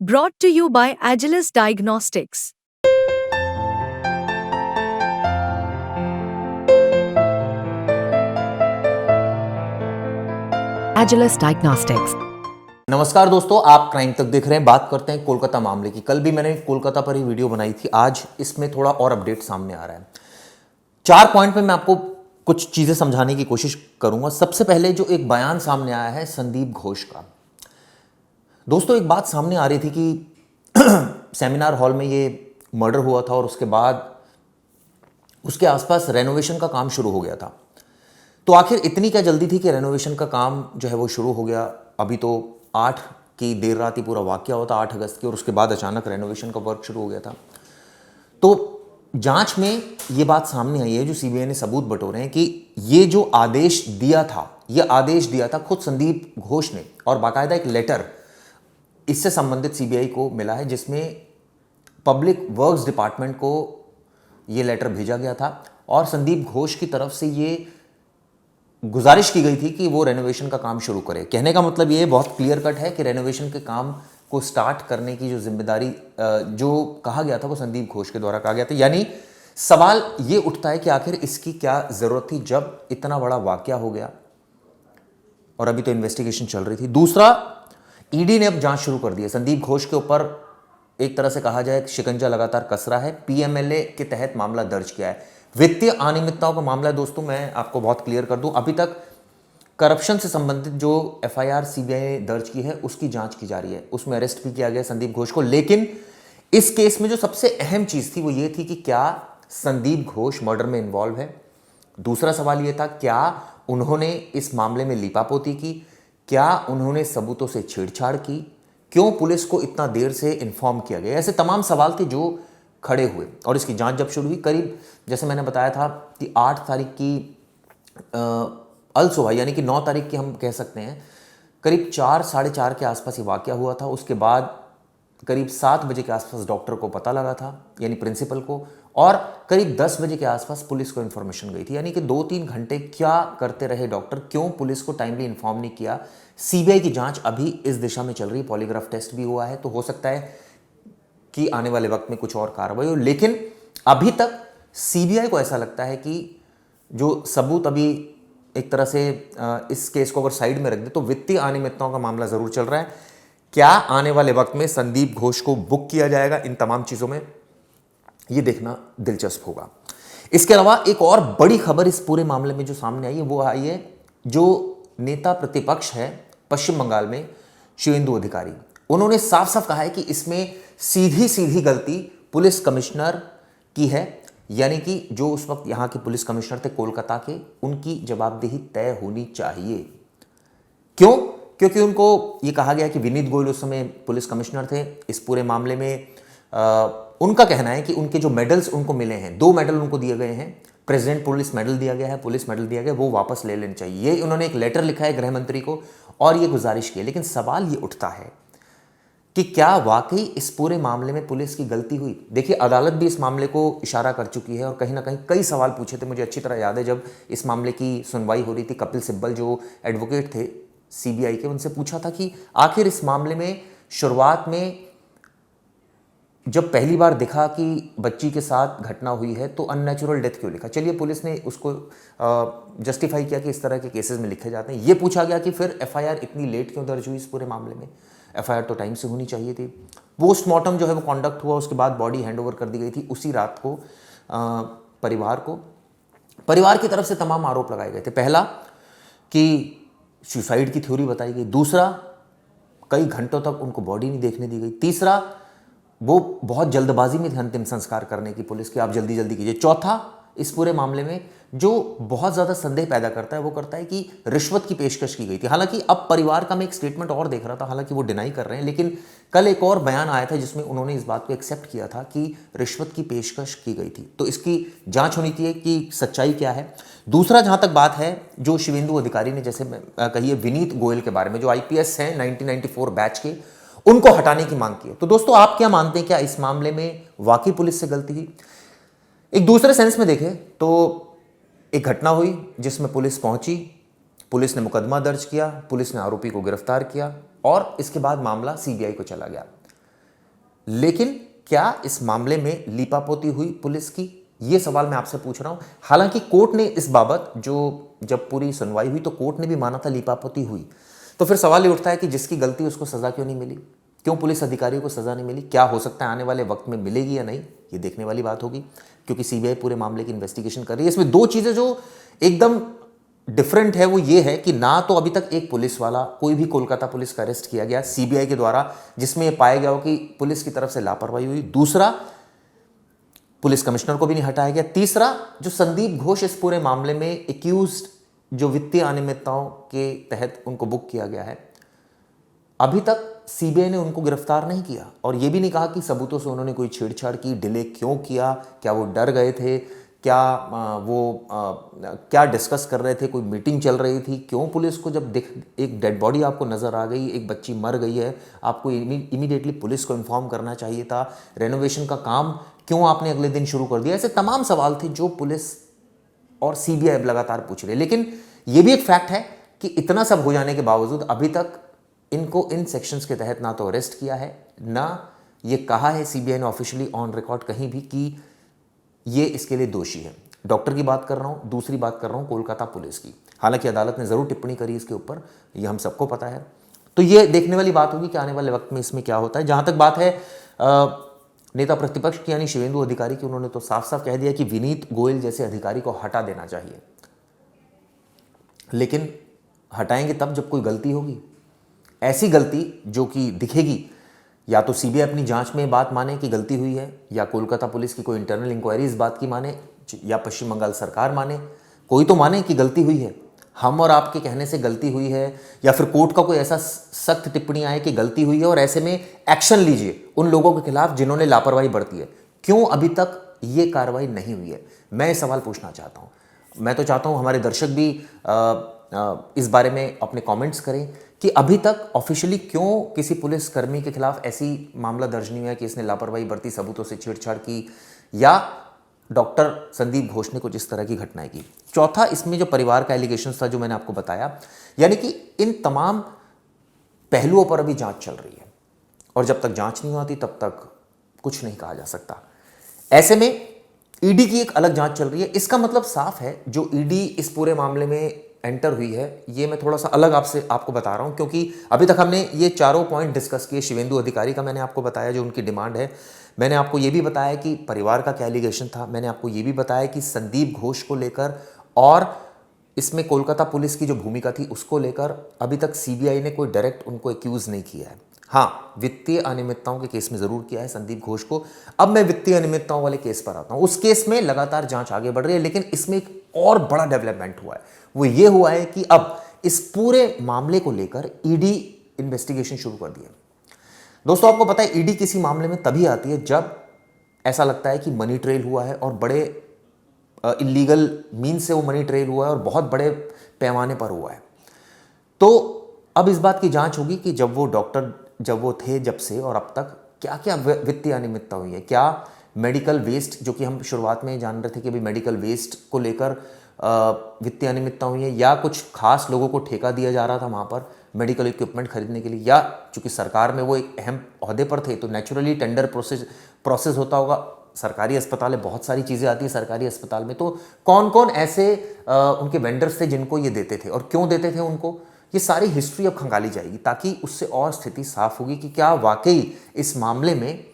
Brought to you by Agilus Diagnostics. Agilus Diagnostics. नमस्कार दोस्तों, आप क्राइम तक देख रहे हैं। बात करते हैं कोलकाता मामले की। कल भी मैंने कोलकाता पर ही वीडियो बनाई थी, आज इसमें थोड़ा और अपडेट सामने आ रहा है। 4 पॉइंट में मैं आपको कुछ चीजें समझाने की कोशिश करूंगा। सबसे पहले जो एक बयान सामने आया है संदीप घोष का। दोस्तों, एक बात सामने आ रही थी कि सेमिनार हॉल में ये मर्डर हुआ था और उसके बाद उसके आसपास रेनोवेशन का काम शुरू हो गया था। तो आखिर इतनी क्या जल्दी थी कि रेनोवेशन का काम जो है वो शुरू हो गया। अभी तो 8 की देर रात ही पूरा वाकया होता, 8 अगस्त की, और उसके बाद अचानक रेनोवेशन का वर्क शुरू हो गया था। तो जांच में ये बात सामने आई है, जो सीबीआई ने सबूत बटोरे हैं, कि ये जो आदेश दिया था, ये आदेश दिया था खुद संदीप घोष ने, और बाकायदा एक लेटर इससे संबंधित सीबीआई को मिला है, जिसमें पब्लिक वर्क्स डिपार्टमेंट को ये लेटर भेजा गया था और संदीप घोष की तरफ से ये गुजारिश की गई थी कि वो रेनोवेशन का काम शुरू करे। कहने का मतलब ये बहुत क्लियर कट है कि रेनोवेशन के काम को स्टार्ट करने की जो जिम्मेदारी जो कहा गया था वो संदीप घोष के द्वारा कहा गया था। यानी सवाल ये उठता है कि आखिर इसकी क्या जरूरत थी जब इतना बड़ा वाकया हो गया, और अभी तो इन्वेस्टिगेशन चल रही थी। दूसरा, ईडी ने अब जांच शुरू कर दी है। संदीप घोष के ऊपर एक तरह से कहा जाए शिकंजा लगातार कस रहा है। पीएमएलए के तहत मामला दर्ज किया है। वित्तीय अनियमितताओं का मामला है। दोस्तों, मैं आपको बहुत क्लियर कर दूं, अभी तक करप्शन से संबंधित जो एफआईआर सीबीआई ने दर्ज की है उसकी जांच की जा रही है। उसमें अरेस्ट भी किया गया संदीप घोष को। लेकिन इस केस में जो सबसे अहम चीज थी वो ये थी कि क्या संदीप घोष मर्डर में इन्वॉल्व है। दूसरा सवाल यह था, क्या उन्होंने इस मामले में लीपापोती की, क्या उन्होंने सबूतों से छेड़छाड़ की, क्यों पुलिस को इतना देर से इन्फॉर्म किया गया। ऐसे तमाम सवाल थे जो खड़े हुए, और इसकी जांच जब शुरू हुई, करीब जैसे मैंने बताया था कि 8 तारीख की अल सुबह, यानी कि 9 तारीख की हम कह सकते हैं, करीब 4 साढ़े 4 के आसपास ये वाकया हुआ था। उसके बाद करीब 7 बजे के आसपास डॉक्टर को पता लगा था, यानी प्रिंसिपल को, और करीब 10 बजे के आसपास पुलिस को इन्फॉर्मेशन गई थी। यानी कि 2-3 घंटे क्या करते रहे डॉक्टर, क्यों पुलिस को टाइमली इन्फॉर्म नहीं किया। सीबीआई की जांच अभी इस दिशा में चल रही है। पॉलीग्राफ टेस्ट भी हुआ है, तो हो सकता है कि आने वाले वक्त में कुछ और कार्रवाई हो। लेकिन अभी तक सीबीआई को ऐसा लगता है कि जो सबूत अभी एक तरह से इस केस को अगर साइड में रख दे तो वित्तीय अनियमितताओं का मामला जरूर चल रहा है। क्या आने वाले वक्त में संदीप घोष को बुक किया जाएगा, इन तमाम चीजों में यह देखना दिलचस्प होगा। इसके अलावा एक और बड़ी खबर इस पूरे मामले में जो सामने आई है वो आई है, जो नेता प्रतिपक्ष है पश्चिम बंगाल में, शिवेंदु अधिकारी, उन्होंने साफ साफ कहा है कि इसमें सीधी सीधी गलती पुलिस कमिश्नर की है। यानी कि जो उस वक्त यहां के पुलिस कमिश्नर थे कोलकाता के, उनकी जवाबदेही तय होनी चाहिए। क्यों? क्योंकि उनको ये कहा गया कि विनीत गोयल उस समय पुलिस कमिश्नर थे। इस पूरे मामले में उनका कहना है कि उनके जो मेडल्स उनको मिले हैं, 2 मेडल उनको दिए गए हैं, प्रेसिडेंट पुलिस मेडल दिया गया है, पुलिस मेडल दिया गया, वो वापस ले लेने चाहिए। ये उन्होंने एक लेटर लिखा है गृह मंत्री को और ये गुजारिश की है। लेकिन सवाल ये उठता है कि क्या वाकई इस पूरे मामले में पुलिस की गलती हुई। देखिए, अदालत भी इस मामले को इशारा कर चुकी है और कहीं ना कहीं कई सवाल पूछे थे। मुझे अच्छी तरह याद है, जब इस मामले की सुनवाई हो रही थी, कपिल सिब्बल जो एडवोकेट थे सीबीआई के, उनसे पूछा था कि आखिर इस मामले में शुरुआत में जब पहली बार दिखा कि बच्ची के साथ घटना हुई है तो अननेचुरल डेथ क्यों लिखा। चलिए, पुलिस ने उसको जस्टिफाई किया कि इस तरह के केसेस में लिखे जाते हैं। ये पूछा गया कि फिर एफआईआर इतनी लेट क्यों दर्ज हुई इस पूरे मामले में। एफआईआर तो टाइम से होनी चाहिए थी। पोस्टमार्टम जो है वो कंडक्ट हुआ, उसके बाद बॉडी हैंडओवर कर दी गई थी उसी रात को परिवार की तरफ से तमाम आरोप लगाए गए थे। पहला कि सुसाइड की थ्योरी बताई गई, दूसरा कई घंटों तक उनको बॉडी नहीं देखने दी गई, तीसरा वो बहुत जल्दबाजी में थे अंतिम संस्कार करने की पुलिस की, आप जल्दी जल्दी कीजिए, चौथा इस पूरे मामले में जो बहुत ज्यादा संदेह पैदा करता है वो करता है कि रिश्वत की पेशकश की गई थी। हालांकि अब परिवार का मैं एक स्टेटमेंट और देख रहा था, हालांकि वो डिनाई कर रहे हैं, लेकिन कल एक और बयान आया था जिसमें उन्होंने इस बात को एक्सेप्ट किया था कि रिश्वत की पेशकश की गई थी। तो इसकी जांच होनी चाहिए कि सच्चाई क्या है। दूसरा, जहां तक बात है जो शिवेंदु अधिकारी ने जैसे कही है विनीत गोयल के बारे में, जो आईपीएस हैं 1994 बैच के, उनको हटाने की मांग की है। तो दोस्तों, आप क्या मानते हैं, क्या इस मामले में वाकई पुलिस से गलती हुई? एक दूसरे सेंस में देखें तो एक घटना हुई जिसमें पुलिस पहुंची, पुलिस ने मुकदमा दर्ज किया, पुलिस ने आरोपी को गिरफ्तार किया और इसके बाद मामला सीबीआई को चला गया। लेकिन क्या इस मामले में लीपापोती हुई पुलिस की, ये सवाल मैं आपसे पूछ रहा हूं। हालांकि कोर्ट ने इस बाबत जब पूरी सुनवाई हुई तो कोर्ट ने भी माना था लीपापोती हुई। तो फिर सवाल ये उठता है कि जिसकी गलती उसको सजा क्यों नहीं मिली, क्यों पुलिस अधिकारियों को सजा नहीं मिली। क्या हो सकता है आने वाले वक्त में मिलेगी या नहीं, ये देखने वाली बात होगी, क्योंकि सीबीआई पूरे मामले की इन्वेस्टिगेशन कर रही है। इसमें दो चीजें जो एकदम डिफरेंट है वो ये है कि ना तो अभी तक एक पुलिस वाला, कोई भी कोलकाता पुलिस का अरेस्ट किया गया सीबीआई के द्वारा जिसमें यह पाया गया हो कि पुलिस की तरफ से लापरवाही हुई। दूसरा, पुलिस कमिश्नर को भी नहीं हटाया गया। तीसरा, जो संदीप घोष इस पूरे मामले में एक्यूज्ड, जो वित्तीय अनियमितताओं के तहत उनको बुक किया गया है, अभी तक सीबीआई ने उनको गिरफ्तार नहीं किया और यह भी नहीं कहा कि सबूतों से उन्होंने कोई छेड़छाड़ की, डिले क्यों किया, क्या वो डर गए थे, क्या डिस्कस कर रहे थे, कोई मीटिंग चल रही थी, क्यों पुलिस को जब एक डेड बॉडी आपको नज़र आ गई, एक बच्ची मर गई है, आपको इमीडिएटली पुलिस को इन्फॉर्म करना चाहिए था। रेनोवेशन का काम क्यों आपने अगले दिन शुरू कर दिया। ऐसे तमाम सवाल थे जो पुलिस और सीबीआई अब लगातार पूछ रही है। लेकिन यह भी एक फैक्ट है कि इतना सब हो जाने के बावजूद अभी तक इनको इन सेक्शंस के तहत ना तो अरेस्ट किया है, ना ये कहा है सीबीआई ने ऑफिशियली ऑन रिकॉर्ड कहीं भी कि ये इसके लिए दोषी है। डॉक्टर की बात कर रहा हूं, दूसरी बात कर रहा हूं कोलकाता पुलिस की। हालांकि अदालत ने जरूर टिप्पणी करी इसके ऊपर, ये हम सबको पता है। तो ये देखने वाली बात होगी कि आने वाले वक्त में इसमें क्या होता है। जहां तक बात है नेता प्रतिपक्ष की यानी शिवेंदु अधिकारी की, उन्होंने तो साफ साफ कह दिया कि विनीत गोयल जैसे अधिकारी को हटा देना चाहिए। लेकिन हटाएंगे तब जब कोई गलती होगी, ऐसी गलती जो कि दिखेगी, या तो सीबीआई अपनी जांच में बात माने कि गलती हुई है, या कोलकाता पुलिस की कोई इंटरनल इंक्वायरी इस बात की माने, या पश्चिम बंगाल सरकार माने, कोई तो माने कि गलती हुई है, हम और आपके कहने से गलती हुई है, या फिर कोर्ट का कोई ऐसा सख्त टिप्पणी आए कि गलती हुई है और ऐसे में एक्शन लीजिए उन लोगों के खिलाफ जिन्होंने लापरवाही बरती है। क्यों अभी तक ये कार्रवाई नहीं हुई है, मैं ये सवाल पूछना चाहता हूँ। मैं तो चाहता हूँ हमारे दर्शक भी इस बारे में अपने कमेंट्स करें कि अभी तक ऑफिशियली क्यों किसी पुलिस कर्मी के खिलाफ ऐसी मामला दर्ज नहीं हुआ कि इसने लापरवाही बरती, सबूतों से छेड़छाड़ की, या डॉक्टर संदीप घोष ने कुछ इस तरह की घटनाएं की। चौथा, इसमें जो परिवार का एलिगेशन था जो मैंने आपको बताया, यानी कि इन तमाम पहलुओं पर अभी जांच चल रही है और जब तक जांच नहीं होती तब तक कुछ नहीं कहा जा सकता। ऐसे में ईडी की एक अलग जांच चल रही है। इसका मतलब साफ है जो ईडी इस पूरे मामले में एंटर हुई है, ये मैं थोड़ा सा अलग आपको बता रहा हूं, क्योंकि अभी तक हमने ये चारों पॉइंट डिस्कस किए। शिवेंदु अधिकारी का मैंने आपको बताया जो उनकी डिमांड है, मैंने आपको ये भी बताया कि परिवार का क्या एलिगेशन था, मैंने आपको ये भी बताया कि संदीप घोष को लेकर और इसमें कोलकाता पुलिस की जो भूमिका थी उसको लेकर अभी तक सीबीआई ने कोई डायरेक्ट उनको एक्यूज नहीं किया है। हाँ, वित्तीय अनियमितताओं के केस में जरूर किया है संदीप घोष को। अब मैं वित्तीय अनियमितताओं वाले केस पर आता हूं। उस केस में लगातार जांच आगे बढ़ रही है, लेकिन इसमें एक और बड़ा डेवलपमेंट हुआ है। वो ये हुआ है कि अब इस पूरे मामले को लेकर ईडी इन्वेस्टिगेशन शुरू कर दिया। दोस्तों, आपको पता है ईडी किसी मामले में तभी आती है जब ऐसा लगता है कि मनी ट्रेल हुआ है और बड़े इलीगल मीन से वो मनी ट्रेल हुआ है और बहुत बड़े पैमाने पर हुआ है। तो अब इस बात की जांच होगी कि जब वो डॉक्टर जब वो थे जब से और अब तक क्या क्या वित्तीय अनियमितता हुई है। क्या मेडिकल वेस्ट, जो कि हम शुरुआत में जान रहे थे कि अभी मेडिकल वेस्ट को लेकर वित्तीय अनियमितता हुई है, या कुछ खास लोगों को ठेका दिया जा रहा था वहाँ पर मेडिकल इक्विपमेंट खरीदने के लिए, या चूंकि सरकार में वो एक अहम ओहदे पर थे तो नेचुरली टेंडर प्रोसेस होता होगा। सरकारी अस्पताल है, बहुत सारी चीज़ें आती है सरकारी अस्पताल में, तो कौन कौन ऐसे उनके वेंडर्स थे जिनको ये देते थे और क्यों देते थे उनको, ये सारी हिस्ट्री अब खंगाली जाएगी ताकि उससे और स्थिति साफ होगी कि क्या वाकई इस मामले में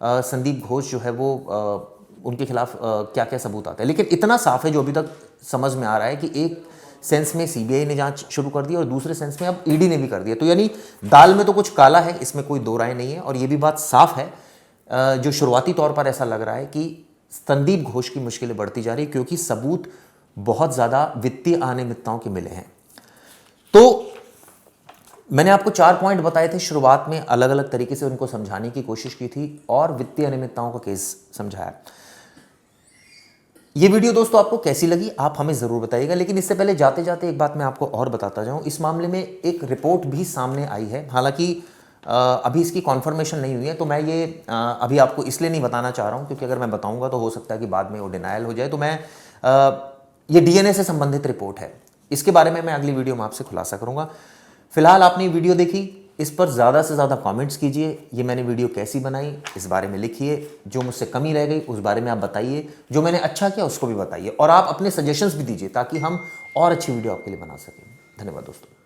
संदीप घोष जो है वो उनके खिलाफ क्या क्या सबूत आते हैं। लेकिन इतना साफ है जो अभी तक समझ में आ रहा है कि एक सेंस में सीबीआई ने जांच शुरू कर दी और दूसरे सेंस में अब ईडी ने भी कर दिया। तो यानी दाल में तो कुछ काला है, इसमें कोई दो राय नहीं है। और ये भी बात साफ है जो शुरुआती तौर पर ऐसा लग रहा है कि संदीप घोष की मुश्किलें बढ़ती जा रही क्योंकि सबूत बहुत ज़्यादा वित्तीय अनियमितताओं के मिले हैं। तो मैंने आपको 4 पॉइंट बताए थे शुरुआत में, अलग अलग तरीके से उनको समझाने की कोशिश की थी और वित्तीय अनियमितताओं का केस समझाया। ये वीडियो दोस्तों आपको कैसी लगी आप हमें ज़रूर बताइएगा। लेकिन इससे पहले जाते जाते एक बात मैं आपको और बताता जाऊं। इस मामले में एक रिपोर्ट भी सामने आई है, हालांकि अभी इसकी कॉन्फर्मेशन नहीं हुई है, तो मैं ये अभी आपको इसलिए नहीं बताना चाह रहा हूं क्योंकि अगर मैं बताऊंगा तो हो सकता है कि बाद में वो डिनायल हो जाए। तो मैं ये डीएनए से संबंधित रिपोर्ट है, इसके बारे में मैं अगली वीडियो में आपसे खुलासा करूंगा। फिलहाल आपने वीडियो देखी, इस पर ज़्यादा से ज़्यादा कमेंट्स कीजिए। ये मैंने वीडियो कैसी बनाई इस बारे में लिखिए, जो मुझसे कमी रह गई उस बारे में आप बताइए, जो मैंने अच्छा किया उसको भी बताइए, और आप अपने सजेशंस भी दीजिए ताकि हम और अच्छी वीडियो आपके लिए बना सकें। धन्यवाद दोस्तों।